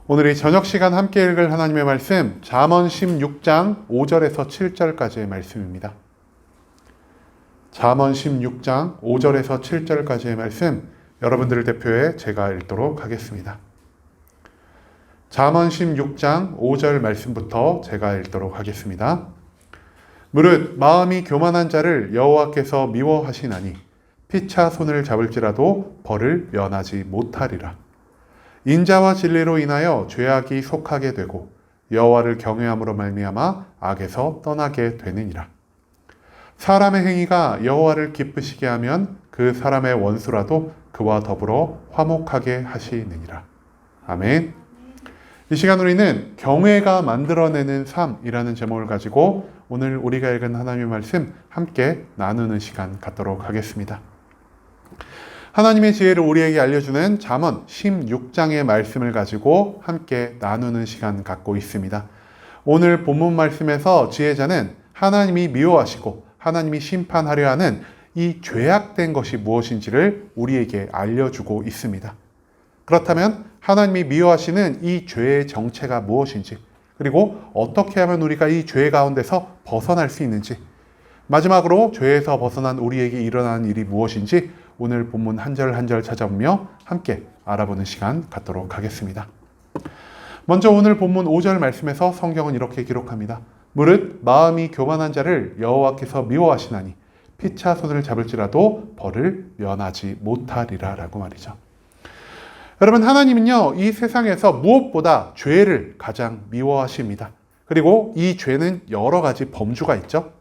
오늘 이 저녁 시간 함께 읽을 하나님의 말씀 잠언 16장 5절에서 7절까지의 말씀입니다. 잠언 16장 5절에서 7절까지의 말씀 여러분들을 대표해 제가 읽도록 하겠습니다. 잠언 16장 5절 말씀부터 제가 읽도록 하겠습니다. 무릇 마음이 교만한 자를 여호와께서 미워하시나니 피차 손을 잡을지라도 벌을 면하지 못하리라. 인자와 진리로 인하여 죄악이 속하게 되고 여호와를 경외함으로 말미암아 악에서 떠나게 되느니라. 사람의 행위가 여호와를 기쁘시게 하면 그 사람의 원수라도 그와 더불어 화목하게 하시느니라. 아멘. 이 시간 우리는 경외가 만들어내는 삶이라는 제목을 가지고 오늘 우리가 읽은 하나님의 말씀 함께 나누는 시간 갖도록 하겠습니다. 하나님의 지혜를 우리에게 알려주는 잠언 16장의 말씀을 가지고 함께 나누는 시간 갖고 있습니다. 오늘 본문 말씀에서 지혜자는 하나님이 미워하시고 하나님이 심판하려 하는 이 죄악된 것이 무엇인지를 우리에게 알려주고 있습니다. 그렇다면 하나님이 미워하시는 이 죄의 정체가 무엇인지, 그리고 어떻게 하면 우리가 이 죄 가운데서 벗어날 수 있는지, 마지막으로 죄에서 벗어난 우리에게 일어나는 일이 무엇인지 오늘 본문 한 절 한 절 찾아보며 함께 알아보는 시간 갖도록 하겠습니다. 먼저 오늘 본문 5절 말씀에서 성경은 이렇게 기록합니다. 무릇 마음이 교만한 자를 여호와께서 미워하시나니 피차 손을 잡을지라도 벌을 면하지 못하리라 라고 말이죠. 여러분, 하나님은요 이 세상에서 무엇보다 죄를 가장 미워하십니다. 그리고 이 죄는 여러 가지 범주가 있죠.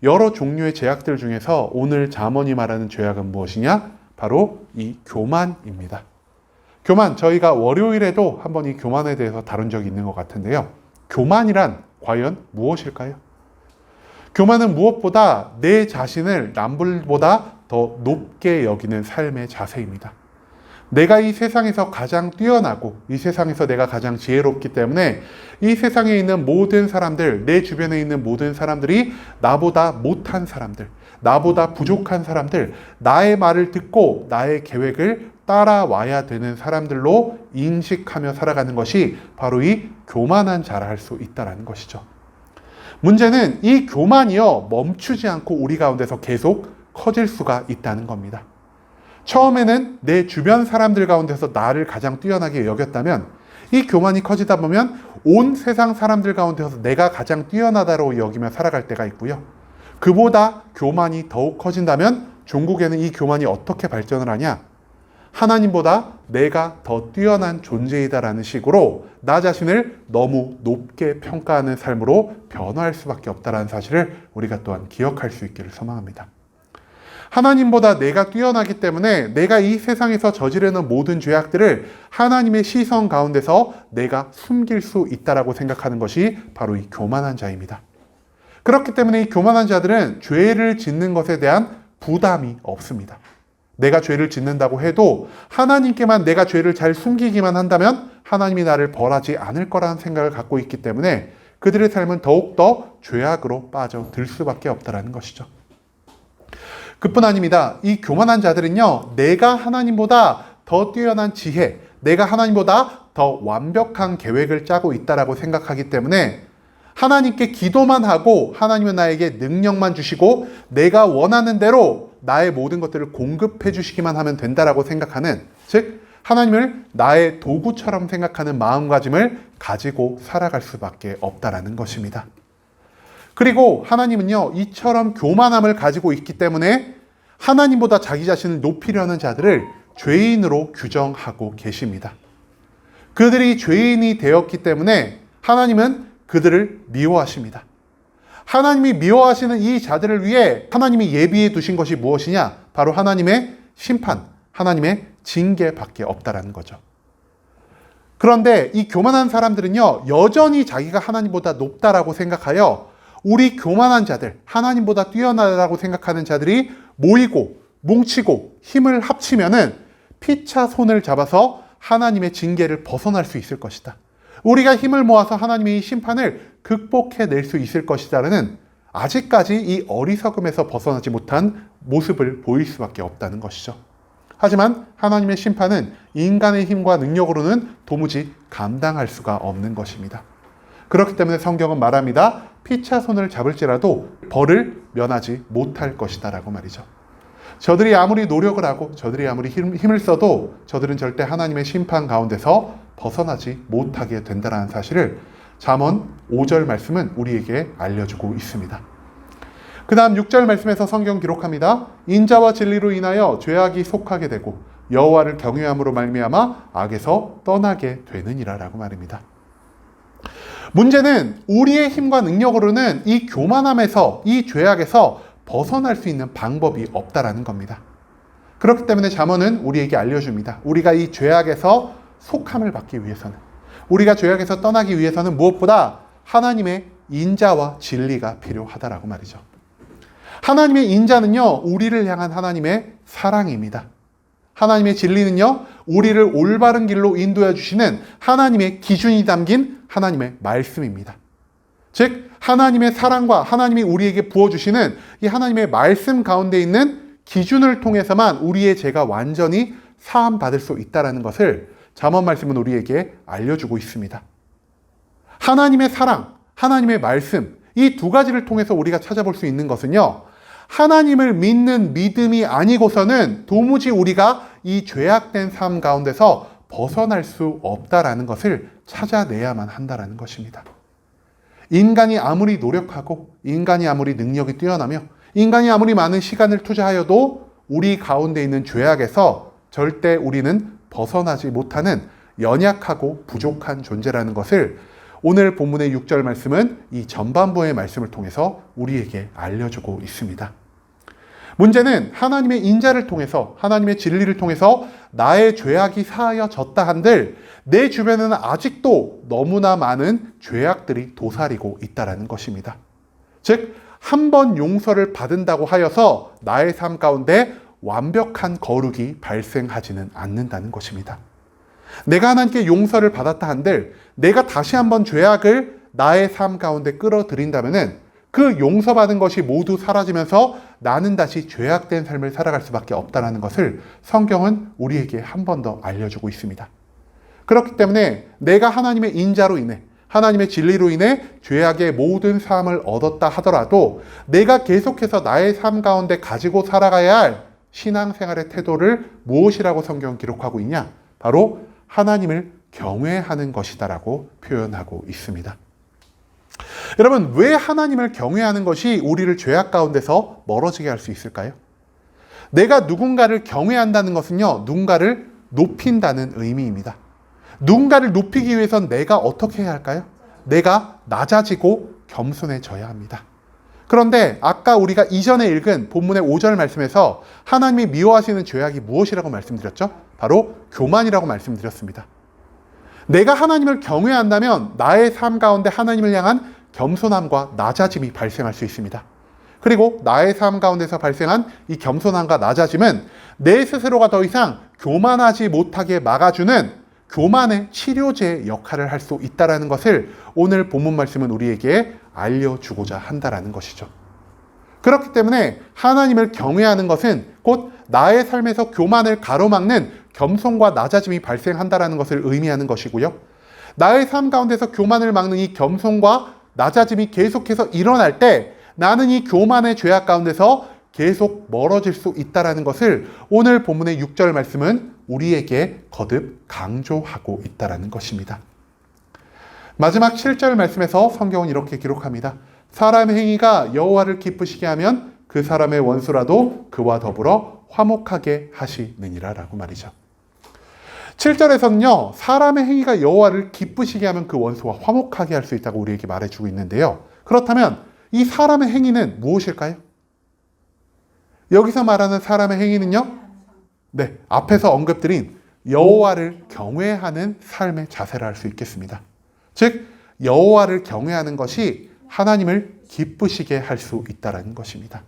여러 종류의 죄악들 중에서 오늘 잠언이 말하는 죄악은 무엇이냐? 바로 이 교만입니다. 교만, 저희가 월요일에도 한번 이 교만에 대해서 다룬 적이 있는 것 같은데요. 교만이란 과연 무엇일까요? 교만은 무엇보다 내 자신을 남들보다 더 높게 여기는 삶의 자세입니다. 내가 이 세상에서 가장 뛰어나고 이 세상에서 내가 가장 지혜롭기 때문에 이 세상에 있는 모든 사람들, 내 주변에 있는 모든 사람들이 나보다 못한 사람들, 나보다 부족한 사람들, 나의 말을 듣고 나의 계획을 따라와야 되는 사람들로 인식하며 살아가는 것이 바로 이 교만한 자라 할 수 있다는 것이죠. 문제는 이 교만이요 멈추지 않고 우리 가운데서 계속 커질 수가 있다는 겁니다. 처음에는 내 주변 사람들 가운데서 나를 가장 뛰어나게 여겼다면 이 교만이 커지다 보면 온 세상 사람들 가운데서 내가 가장 뛰어나다고 여기며 살아갈 때가 있고요. 그보다 교만이 더욱 커진다면 종국에는 이 교만이 어떻게 발전을 하냐? 하나님보다 내가 더 뛰어난 존재이다라는 식으로 나 자신을 너무 높게 평가하는 삶으로 변화할 수밖에 없다는 사실을 우리가 또한 기억할 수 있기를 소망합니다. 하나님보다 내가 뛰어나기 때문에 내가 이 세상에서 저지르는 모든 죄악들을 하나님의 시선 가운데서 내가 숨길 수 있다라고 생각하는 것이 바로 이 교만한 자입니다. 그렇기 때문에 이 교만한 자들은 죄를 짓는 것에 대한 부담이 없습니다. 내가 죄를 짓는다고 해도 하나님께만 내가 죄를 잘 숨기기만 한다면 하나님이 나를 벌하지 않을 거라는 생각을 갖고 있기 때문에 그들의 삶은 더욱더 죄악으로 빠져들 수밖에 없다는 것이죠. 그뿐 아닙니다. 이 교만한 자들은요, 내가 하나님보다 더 뛰어난 지혜, 내가 하나님보다 더 완벽한 계획을 짜고 있다라고 생각하기 때문에 하나님께 기도만 하고 하나님은 나에게 능력만 주시고 내가 원하는 대로 나의 모든 것들을 공급해 주시기만 하면 된다라고 생각하는, 즉 하나님을 나의 도구처럼 생각하는 마음가짐을 가지고 살아갈 수밖에 없다라는 것입니다. 그리고 하나님은요, 이처럼 교만함을 가지고 있기 때문에 하나님보다 자기 자신을 높이려는 자들을 죄인으로 규정하고 계십니다. 그들이 죄인이 되었기 때문에 하나님은 그들을 미워하십니다. 하나님이 미워하시는 이 자들을 위해 하나님이 예비해 두신 것이 무엇이냐? 바로 하나님의 심판, 하나님의 징계밖에 없다라는 거죠. 그런데 이 교만한 사람들은요, 여전히 자기가 하나님보다 높다라고 생각하여 우리 교만한 자들, 하나님보다 뛰어나다고 생각하는 자들이 모이고 뭉치고 힘을 합치면은 피차 손을 잡아서 하나님의 징계를 벗어날 수 있을 것이다. 우리가 힘을 모아서 하나님의 이 심판을 극복해낼 수 있을 것이다라는 아직까지 이 어리석음에서 벗어나지 못한 모습을 보일 수밖에 없다는 것이죠. 하지만 하나님의 심판은 인간의 힘과 능력으로는 도무지 감당할 수가 없는 것입니다. 그렇기 때문에 성경은 말합니다. 피차 손을 잡을지라도 벌을 면하지 못할 것이다 라고 말이죠. 저들이 아무리 노력을 하고 저들이 아무리 힘을 써도 저들은 절대 하나님의 심판 가운데서 벗어나지 못하게 된다는 사실을 잠언 5절 말씀은 우리에게 알려주고 있습니다. 그 다음 6절 말씀에서 성경 기록합니다. 인자와 진리로 인하여 죄악이 속하게 되고 여호와를 경외함으로 말미암아 악에서 떠나게 되느니라 라고 말입니다. 문제는 우리의 힘과 능력으로는 이 교만함에서, 이 죄악에서 벗어날 수 있는 방법이 없다라는 겁니다. 그렇기 때문에 잠언은 우리에게 알려줍니다. 우리가 이 죄악에서 속함을 받기 위해서는, 우리가 죄악에서 떠나기 위해서는 무엇보다 하나님의 인자와 진리가 필요하다라고 말이죠. 하나님의 인자는요, 우리를 향한 하나님의 사랑입니다. 하나님의 진리는요, 우리를 올바른 길로 인도해 주시는 하나님의 기준이 담긴 하나님의 말씀입니다. 즉 하나님의 사랑과 하나님이 우리에게 부어주시는 이 하나님의 말씀 가운데 있는 기준을 통해서만 우리의 죄가 완전히 사함받을 수 있다는 것을 잠언 말씀은 우리에게 알려주고 있습니다. 하나님의 사랑, 하나님의 말씀, 이 두 가지를 통해서 우리가 찾아볼 수 있는 것은요, 하나님을 믿는 믿음이 아니고서는 도무지 우리가 이 죄악된 삶 가운데서 벗어날 수 없다라는 것을 찾아내야만 한다라는 것입니다. 인간이 아무리 노력하고 인간이 아무리 능력이 뛰어나며 인간이 아무리 많은 시간을 투자하여도 우리 가운데 있는 죄악에서 절대 우리는 벗어나지 못하는 연약하고 부족한 존재라는 것을 오늘 본문의 6절 말씀은 이 전반부의 말씀을 통해서 우리에게 알려주고 있습니다. 문제는 하나님의 인자를 통해서, 하나님의 진리를 통해서 나의 죄악이 사하여졌다 한들 내 주변에는 아직도 너무나 많은 죄악들이 도사리고 있다는 것입니다. 즉, 한 번 용서를 받은다고 하여서 나의 삶 가운데 완벽한 거룩이 발생하지는 않는다는 것입니다. 내가 하나님께 용서를 받았다 한들 내가 다시 한번 죄악을 나의 삶 가운데 끌어들인다면은 그 용서받은 것이 모두 사라지면서 나는 다시 죄악된 삶을 살아갈 수밖에 없다는 것을 성경은 우리에게 한 번 더 알려주고 있습니다. 그렇기 때문에 내가 하나님의 인자로 인해, 하나님의 진리로 인해 죄악의 모든 사함을 얻었다 하더라도 내가 계속해서 나의 삶 가운데 가지고 살아가야 할 신앙생활의 태도를 무엇이라고 성경은 기록하고 있냐? 바로 하나님을 경외하는 것이다라고 표현하고 있습니다. 여러분, 왜 하나님을 경외하는 것이 우리를 죄악 가운데서 멀어지게 할 수 있을까요? 내가 누군가를 경외한다는 것은요, 누군가를 높인다는 의미입니다. 누군가를 높이기 위해선 내가 어떻게 해야 할까요? 내가 낮아지고 겸손해져야 합니다. 그런데 아까 우리가 이전에 읽은 본문의 5절 말씀에서 하나님이 미워하시는 죄악이 무엇이라고 말씀드렸죠? 바로 교만이라고 말씀드렸습니다. 내가 하나님을 경외한다면 나의 삶 가운데 하나님을 향한 겸손함과 낮아짐이 발생할 수 있습니다. 그리고 나의 삶 가운데서 발생한 이 겸손함과 낮아짐은 내 스스로가 더 이상 교만하지 못하게 막아주는 교만의 치료제의 역할을 할 수 있다는 것을 오늘 본문 말씀은 우리에게 알려주고자 한다는 것이죠. 그렇기 때문에 하나님을 경외하는 것은 곧 나의 삶에서 교만을 가로막는 겸손과 낮아짐이 발생한다는 것을 의미하는 것이고요. 나의 삶 가운데서 교만을 막는 이 겸손과 낮아짐이 계속해서 일어날 때 나는 이 교만의 죄악 가운데서 계속 멀어질 수 있다는 것을 오늘 본문의 6절 말씀은 우리에게 거듭 강조하고 있다는 것입니다. 마지막 7절 말씀에서 성경은 이렇게 기록합니다. 사람의 행위가 여호와를 기쁘시게 하면 그 사람의 원수라도 그와 더불어 화목하게 하시느니라 라고 말이죠. 7절에서는요, 사람의 행위가 여호와를 기쁘시게 하면 그 원수와 화목하게 할 수 있다고 우리에게 말해주고 있는데요. 그렇다면 이 사람의 행위는 무엇일까요? 여기서 말하는 사람의 행위는요, 네, 앞에서 언급드린 여호와를 경외하는 삶의 자세를 할 수 있겠습니다. 즉, 여호와를 경외하는 것이 하나님을 기쁘시게 할 수 있다는 것입니다.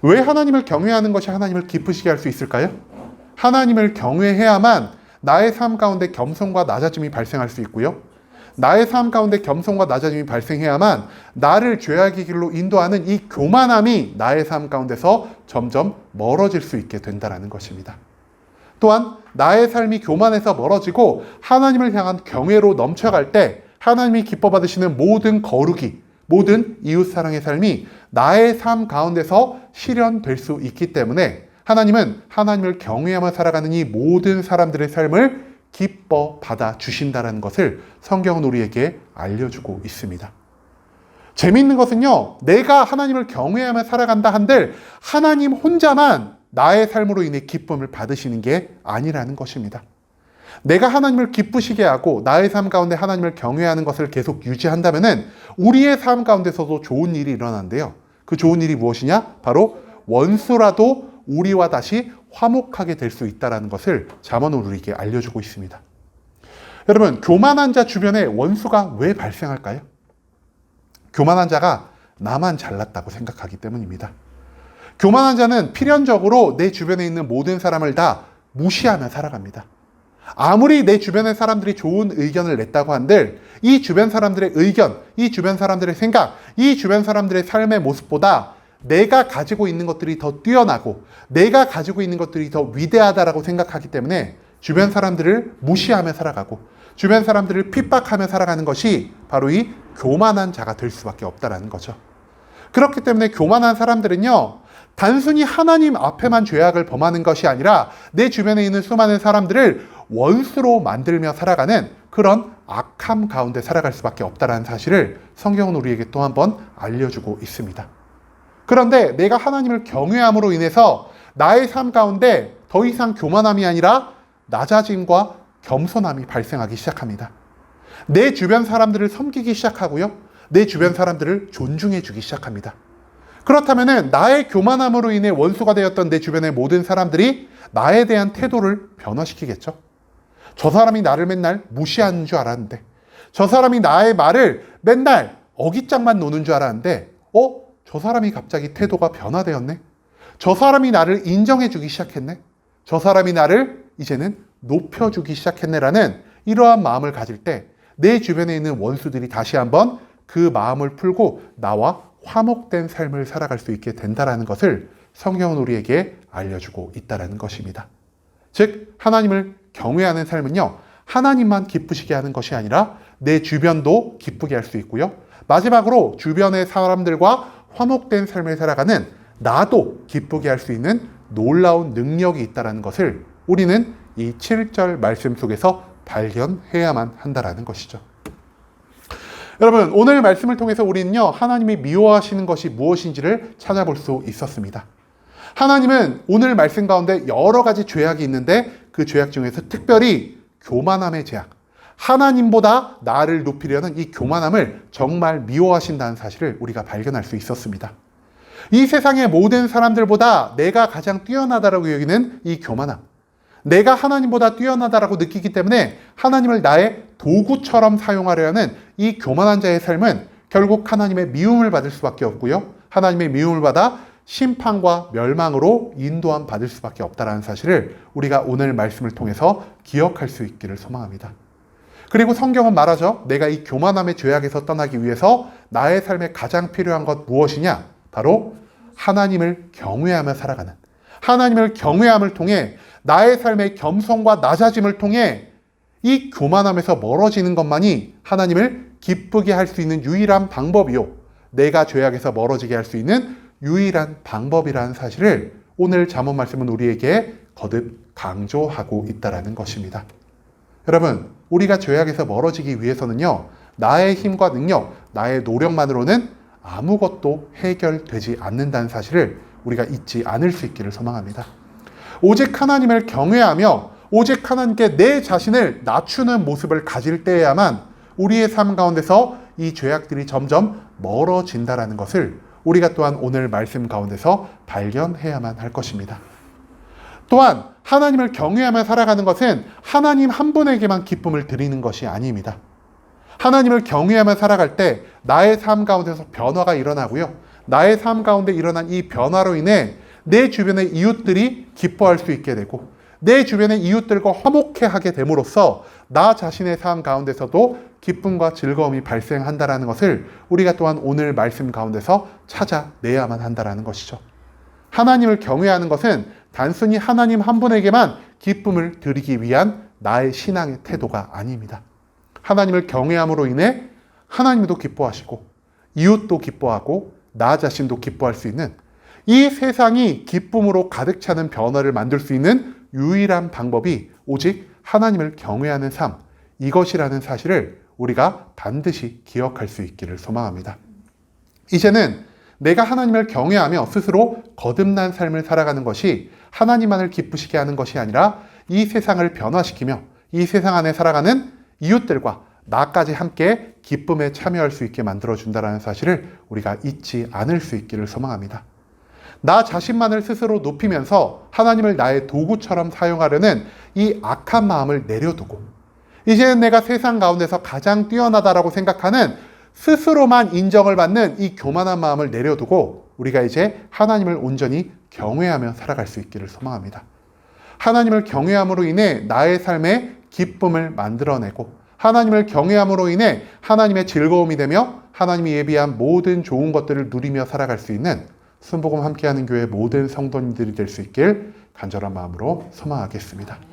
왜 하나님을 경외하는 것이 하나님을 기쁘시게 할 수 있을까요? 하나님을 경외해야만 나의 삶 가운데 겸손과 낮아짐이 발생할 수 있고요. 나의 삶 가운데 겸손과 낮아짐이 발생해야만 나를 죄악의 길로 인도하는 이 교만함이 나의 삶 가운데서 점점 멀어질 수 있게 된다는 것입니다. 또한 나의 삶이 교만에서 멀어지고 하나님을 향한 경외로 넘쳐갈 때 하나님이 기뻐 받으시는 모든 거룩이, 모든 이웃사랑의 삶이 나의 삶 가운데서 실현될 수 있기 때문에 하나님은 하나님을 경외하며 살아가는 이 모든 사람들의 삶을 기뻐 받아 주신다는 것을 성경은 우리에게 알려주고 있습니다. 재미있는 것은요, 내가 하나님을 경외하며 살아간다 한들 하나님 혼자만 나의 삶으로 인해 기쁨을 받으시는 게 아니라는 것입니다. 내가 하나님을 기쁘시게 하고 나의 삶 가운데 하나님을 경외하는 것을 계속 유지한다면 우리의 삶 가운데서도 좋은 일이 일어나는데요. 그 좋은 일이 무엇이냐? 바로 원수라도 우리와 다시 화목하게 될 수 있다는 것을 잠언은 우리에게 알려주고 있습니다. 여러분, 교만한 자 주변에 원수가 왜 발생할까요? 교만한 자가 나만 잘났다고 생각하기 때문입니다. 교만한 자는 필연적으로 내 주변에 있는 모든 사람을 다 무시하며 살아갑니다. 아무리 내 주변의 사람들이 좋은 의견을 냈다고 한들 이 주변 사람들의 의견, 이 주변 사람들의 생각, 이 주변 사람들의 삶의 모습보다 내가 가지고 있는 것들이 더 뛰어나고 내가 가지고 있는 것들이 더 위대하다라고 생각하기 때문에 주변 사람들을 무시하며 살아가고 주변 사람들을 핍박하며 살아가는 것이 바로 이 교만한 자가 될 수밖에 없다는 거죠. 그렇기 때문에 교만한 사람들은요, 단순히 하나님 앞에만 죄악을 범하는 것이 아니라 내 주변에 있는 수많은 사람들을 원수로 만들며 살아가는 그런 악함 가운데 살아갈 수밖에 없다는 사실을 성경은 우리에게 또 한 번 알려주고 있습니다. 그런데 내가 하나님을 경외함으로 인해서 나의 삶 가운데 더 이상 교만함이 아니라 낮아짐과 겸손함이 발생하기 시작합니다. 내 주변 사람들을 섬기기 시작하고요. 내 주변 사람들을 존중해 주기 시작합니다. 그렇다면 나의 교만함으로 인해 원수가 되었던 내 주변의 모든 사람들이 나에 대한 태도를 변화시키겠죠. 저 사람이 나를 맨날 무시하는 줄 알았는데, 저 사람이 나의 말을 맨날 어깃장만 노는 줄 알았는데 저 사람이 갑자기 태도가 변화되었네. 저 사람이 나를 인정해 주기 시작했네. 저 사람이 나를 이제는 높여주기 시작했네라는 이러한 마음을 가질 때 내 주변에 있는 원수들이 다시 한번 그 마음을 풀고 나와 화목된 삶을 살아갈 수 있게 된다는 것을 성경은 우리에게 알려주고 있다는 것입니다. 즉, 하나님을 경외하는 삶은요, 하나님만 기쁘시게 하는 것이 아니라 내 주변도 기쁘게 할 수 있고요. 마지막으로 주변의 사람들과 화목된 삶을 살아가는 나도 기쁘게 할 수 있는 놀라운 능력이 있다는 것을 우리는 이 7절 말씀 속에서 발견해야만 한다는 것이죠. 여러분, 오늘 말씀을 통해서 우리는요, 하나님이 미워하시는 것이 무엇인지를 찾아볼 수 있었습니다. 하나님은 오늘 말씀 가운데 여러 가지 죄악이 있는데 그 죄악 중에서 특별히 교만함의 죄악, 하나님보다 나를 높이려는 이 교만함을 정말 미워하신다는 사실을 우리가 발견할 수 있었습니다. 이 세상의 모든 사람들보다 내가 가장 뛰어나다라고 여기는 이 교만함, 내가 하나님보다 뛰어나다라고 느끼기 때문에 하나님을 나의 도구처럼 사용하려 하는 이 교만한 자의 삶은 결국 하나님의 미움을 받을 수밖에 없고요. 하나님의 미움을 받아 심판과 멸망으로 인도함 받을 수밖에 없다는 사실을 우리가 오늘 말씀을 통해서 기억할 수 있기를 소망합니다. 그리고 성경은 말하죠. 내가 이 교만함의 죄악에서 떠나기 위해서 나의 삶에 가장 필요한 것 무엇이냐? 바로 하나님을 경외하며 살아가는, 하나님을 경외함을 통해 나의 삶의 겸손과 낮아짐을 통해 이 교만함에서 멀어지는 것만이 하나님을 기쁘게 할 수 있는 유일한 방법이요, 내가 죄악에서 멀어지게 할 수 있는 유일한 방법이라는 사실을 오늘 잠언 말씀은 우리에게 거듭 강조하고 있다는 것입니다. 여러분, 우리가 죄악에서 멀어지기 위해서는요, 나의 힘과 능력, 나의 노력만으로는 아무것도 해결되지 않는다는 사실을 우리가 잊지 않을 수 있기를 소망합니다. 오직 하나님을 경외하며 오직 하나님께 내 자신을 낮추는 모습을 가질 때에야만 우리의 삶 가운데서 이 죄악들이 점점 멀어진다는 것을 우리가 또한 오늘 말씀 가운데서 발견해야만 할 것입니다. 또한 하나님을 경외하며 살아가는 것은 하나님 한 분에게만 기쁨을 드리는 것이 아닙니다. 하나님을 경외하며 살아갈 때 나의 삶 가운데서 변화가 일어나고요. 나의 삶 가운데 일어난 이 변화로 인해 내 주변의 이웃들이 기뻐할 수 있게 되고 내 주변의 이웃들과 화목해하게 됨으로써 나 자신의 삶 가운데서도 기쁨과 즐거움이 발생한다는 것을 우리가 또한 오늘 말씀 가운데서 찾아내야만 한다는 것이죠. 하나님을 경외하는 것은 단순히 하나님 한 분에게만 기쁨을 드리기 위한 나의 신앙의 태도가 아닙니다. 하나님을 경외함으로 인해 하나님도 기뻐하시고 이웃도 기뻐하고 나 자신도 기뻐할 수 있는 이 세상이 기쁨으로 가득 차는 변화를 만들 수 있는 유일한 방법이 오직 하나님을 경외하는 삶, 이것이라는 사실을 우리가 반드시 기억할 수 있기를 소망합니다. 이제는 내가 하나님을 경외하며 스스로 거듭난 삶을 살아가는 것이 하나님만을 기쁘시게 하는 것이 아니라 이 세상을 변화시키며 이 세상 안에 살아가는 이웃들과 나까지 함께 기쁨에 참여할 수 있게 만들어준다는 사실을 우리가 잊지 않을 수 있기를 소망합니다. 나 자신만을 스스로 높이면서 하나님을 나의 도구처럼 사용하려는 이 악한 마음을 내려두고 이제는 내가 세상 가운데서 가장 뛰어나다라고 생각하는 스스로만 인정을 받는 이 교만한 마음을 내려두고 우리가 이제 하나님을 온전히 경외하며 살아갈 수 있기를 소망합니다. 하나님을 경외함으로 인해 나의 삶에 기쁨을 만들어내고 하나님을 경외함으로 인해 하나님의 즐거움이 되며 하나님이 예비한 모든 좋은 것들을 누리며 살아갈 수 있는 순복음 함께하는 교회 모든 성도님들이 될 수 있길 간절한 마음으로 소망하겠습니다.